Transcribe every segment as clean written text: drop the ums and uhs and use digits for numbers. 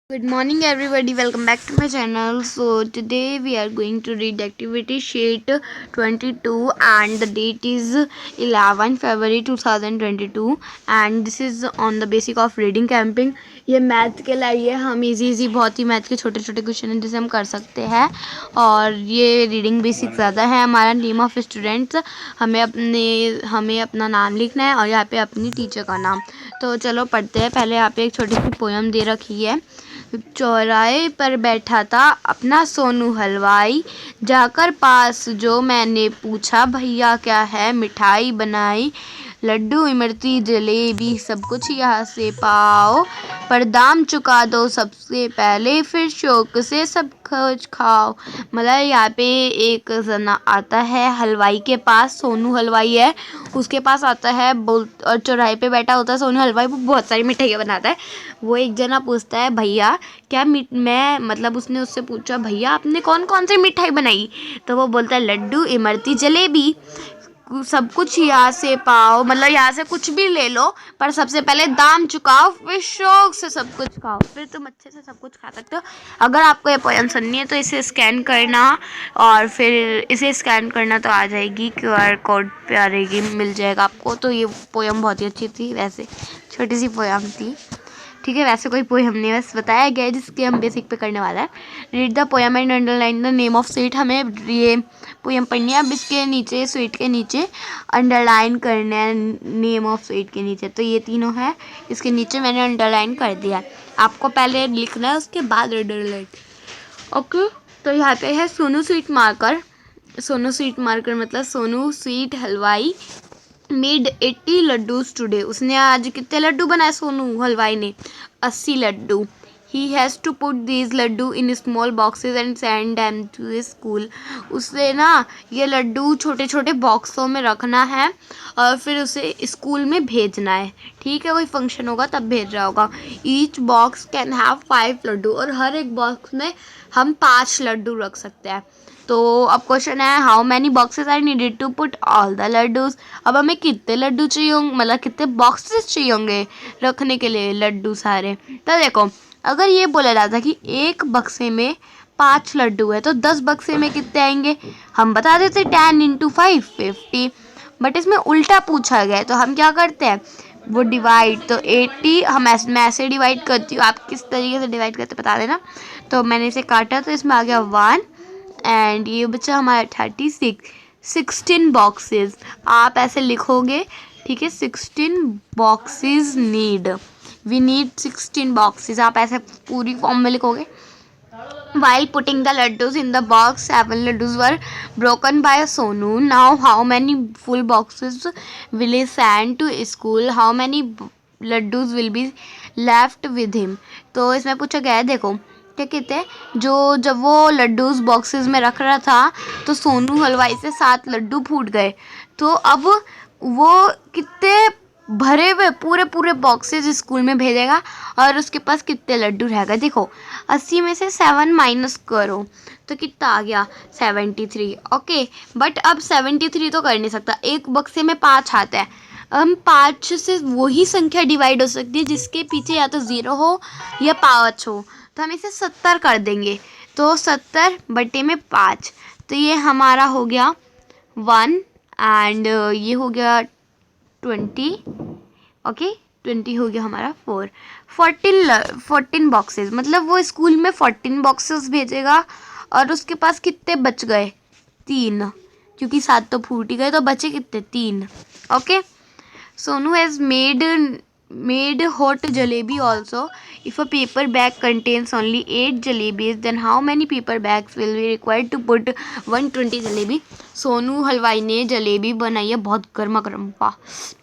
Good morning, everybody. Welcome back to my channel. So, today we are going to read activity sheet 22, and the date is 11 February 2022, and this is on the basic of reading camping. ये math के लिए हम easy बहुत ही math के छोटे छोटे question हैं जिसे हम कर सकते हैं, और ये रीडिंग बेसिक ज़्यादा है. हमारा नेम ऑफ स्टूडेंट्स, हमें अपना नाम लिखना है और यहाँ पे अपनी टीचर का नाम. तो चलो पढ़ते हैं. पहले यहाँ पे एक छोटी सी पोयम दे रखी है. चौराहे पर बैठा था अपना सोनू हलवाई, जाकर पास जो मैंने पूछा, भैया क्या है मिठाई बनाई, लड्डू इमरती जलेबी सब कुछ यहाँ से पाओ, पर दाम चुका दो सबसे पहले, फिर शौक से सब कुछ खाओ. मतलब यहाँ पे एक जना आता है हलवाई के पास, सोनू हलवाई है, उसके पास आता है और चौराहे पे बैठा होता है सोनू हलवाई. वो बहुत सारी मिठाइयाँ बनाता है. वो एक जना पूछता है, भैया क्या मैं मतलब उसने उससे पूछा, भैया आपने कौन कौन सी मिठाई बनाई. तो वो बोलता है, लड्डू इमरती जलेबी सब कुछ यहाँ से पाओ, मतलब यहाँ से कुछ भी ले लो, पर सबसे पहले दाम चुकाओ, फिर शौक से सब कुछ खाओ, फिर तुम अच्छे से सब कुछ खा सकते हो. अगर आपको ये पोयम सुननी है तो इसे स्कैन करना, और फिर इसे स्कैन करना तो आ जाएगी, QR कोड पे आ जाएगी, मिल जाएगा आपको. तो ये पोयम बहुत ही अच्छी थी. वैसे छोटी सी पोयम थी, ठीक है. वैसे कोई पोयम नहीं, बस बताया गया है जिसके हम बेसिक पे करने वाला है. Read the poem and underline the name of sweet. हमें ये पोयम पढ़नी है. अब इसके नीचे स्वीट के नीचे अंडरलाइन करना है नेम ऑफ स्वीट के नीचे. तो ये तीनों है, इसके नीचे मैंने अंडरलाइन कर दिया. आपको पहले लिखना है, उसके बाद अंडरलाइन. ओके. तो यहाँ पे है Sonu sweet maker. Sonu sweet maker मतलब सोनू स्वीट हलवाई मेड 80 लड्डूज टुडे. उसने आज कितने लड्डू बनाए सोनू हलवाई ने? 80 लड्डू. He has to put these laddoo in small boxes and send them to school. उसे ना ये लड्डू छोटे छोटे बॉक्सों में रखना है और फिर उसे स्कूल में भेजना है. ठीक है, कोई फंक्शन होगा तब भेज रहा होगा. Each box can have 5 laddoo, और हर एक बॉक्स में हम 5 लड्डू रख सकते हैं. तो अब क्वेश्चन है, how many boxes are needed to put all the laddoos. अब हमें कितने लड्डू चाहिए होंगे, मतलब कितने बॉक्सेस चाहिए होंगे रखने के लिए लड्डू सारे. तो देखो, अगर ये बोला जाता कि एक बक्से में 5 लड्डू है तो 10 बक्से में कितने आएंगे, हम बता देते 10 × 5 50. बट इसमें उल्टा पूछा गया है, तो हम क्या करते हैं, वो डिवाइड. तो 80 मैं ऐसे डिवाइड करती हूँ, आप किस तरीके से डिवाइड करते बता देना. तो मैंने इसे काटा तो इसमें आ गया 1, एंड ये बच्चा हमारा 36. 16 बॉक्सेस आप ऐसे लिखोगे, ठीक है. 16 बॉक्सेस वी नीड 16 बॉक्सेस, आप ऐसे पूरी फॉर्म में लिखोगे. While putting the laddus in the box, 7 laddus were broken by Sonu. Now, how many full boxes will he send to school? How many laddus will be left with him? तो इसमें पूछा गया है, देखो क्या कहते हैं, जब वो लड्डूस बॉक्सेस में रख रहा था तो सोनू हलवाई से 7 लड्डू फूट गए. तो अब वो कितने भरे हुए पूरे पूरे बॉक्सेस स्कूल में भेजेगा, और उसके पास कितने लड्डू रह गए. देखो 80 में से 7 माइनस करो तो कितना आ गया, 73. ओके, बट अब 73 तो कर नहीं सकता, एक बक्से में 5 आता है. हम 5 से वही संख्या डिवाइड हो सकती है जिसके पीछे या तो 0 हो या 5 हो. तो हम इसे 70 कर देंगे. तो 70 बटे में 5, तो ये हमारा हो गया 1, एंड ये हो गया 20. ओके, 20 हो गया हमारा 4. 14 बॉक्सेस, मतलब वो स्कूल में 14 बॉक्सेस भेजेगा, और उसके पास कितने बच गए, 3, क्योंकि 7 तो फूट ही गए, तो बचे कितने, 3. Okay. Sonu has made hot jalebi also. If a paper bag contains only 8 jalebis, then how many paper bags will be required to put 120 jalebi. Sonu हलवाई ने जलेबी बनाई है बहुत गर्मा गर्म, वाह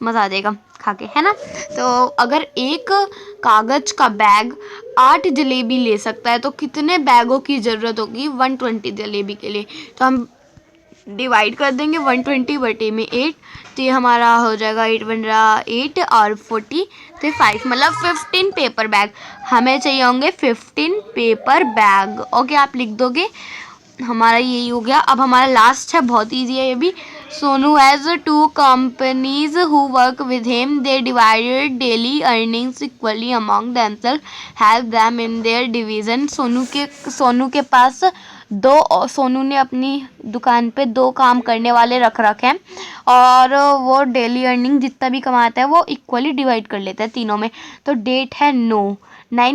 मज़ा आ जाएगा खा के, है ना. तो अगर एक कागज का बैग 8 जलेबी ले सकता है तो कितने बैगों की ज़रूरत होगी 120 जलेबी के लिए. तो हम डिवाइड कर देंगे 120 बटे में 8, तो ये हमारा हो जाएगा 8 बन रहा 8 और 40 तो 5, मतलब 15 पेपर बैग हमें चाहिए होंगे. 15 पेपर बैग. ओके, आप लिख दोगे. हमारा यही हो गया. अब हमारा लास्ट है, बहुत ईजी है ये भी. Sonu has two companies who work with him. They divided daily earnings equally among themselves, help them in their division. Sonu के पास सोनू ने अपनी दुकान पे दो काम करने वाले रख रखे हैं और वो डेली अर्निंग जितना भी कमाता है वो इक्वली डिवाइड कर लेता है तीनों में. तो डेट है 9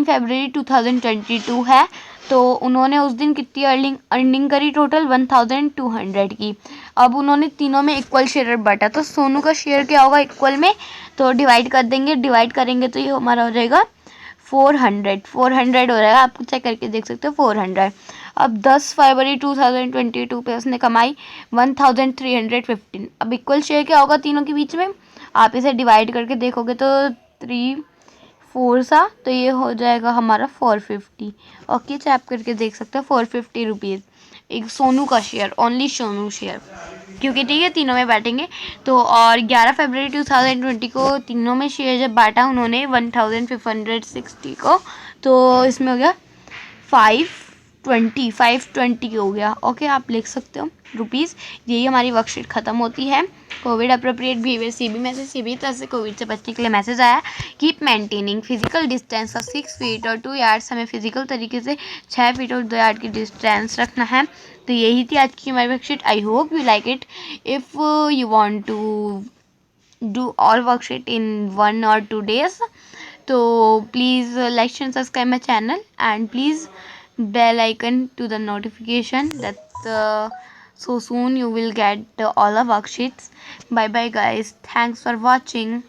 फरवरी 2022 है. तो उन्होंने उस दिन कितनी अर्निंग करी टोटल 1200 की. अब उन्होंने तीनों में इक्वल शेयर बांटा. तो सोनू का शेयर क्या होगा इक्वल में, तो डिवाइड कर देंगे. डिवाइड करेंगे तो ये हमारा हो जाएगा 400 हो जाएगा. आप चेक करके देख सकते हो 400. अब 10 फरवरी 2022 पे उसने कमाई 1315. अब इक्वल शेयर क्या होगा तीनों के बीच में, आप इसे डिवाइड करके देखोगे तो 3 4 सा, तो ये हो जाएगा हमारा 450. ओके, चैप करके देख सकते हो 450 रुपीज़ एक सोनू का शेयर, ओनली सोनू शेयर, क्योंकि ठीक है तीनों में बांटेंगे. तो और 11 फरवरी 2020 को तीनों में शेयर जब बांटा उन्होंने 1560 को, तो इसमें हो गया 520 हो गया. ओके, आप लिख सकते हो रुपीज़. यही हमारी वर्कशीट ख़त्म होती है. Covid appropriate behaviour CB message, CB तरह से कोविड से बचने के लिए मैसेज आया. Keep maintaining physical distance of 6 feet और 2 यार्ड्स. हमें फिजिकल तरीके से 6 फीट और 2 यार्ड की डिस्टेंस रखना है. तो यही थी आज की हमारी worksheet. I hope you like it. If you want to do all worksheet in 1 or 2 days, so please like and subscribe my channel and please bell icon to the notification that so soon you will get all the worksheets. Bye bye guys, thanks for watching.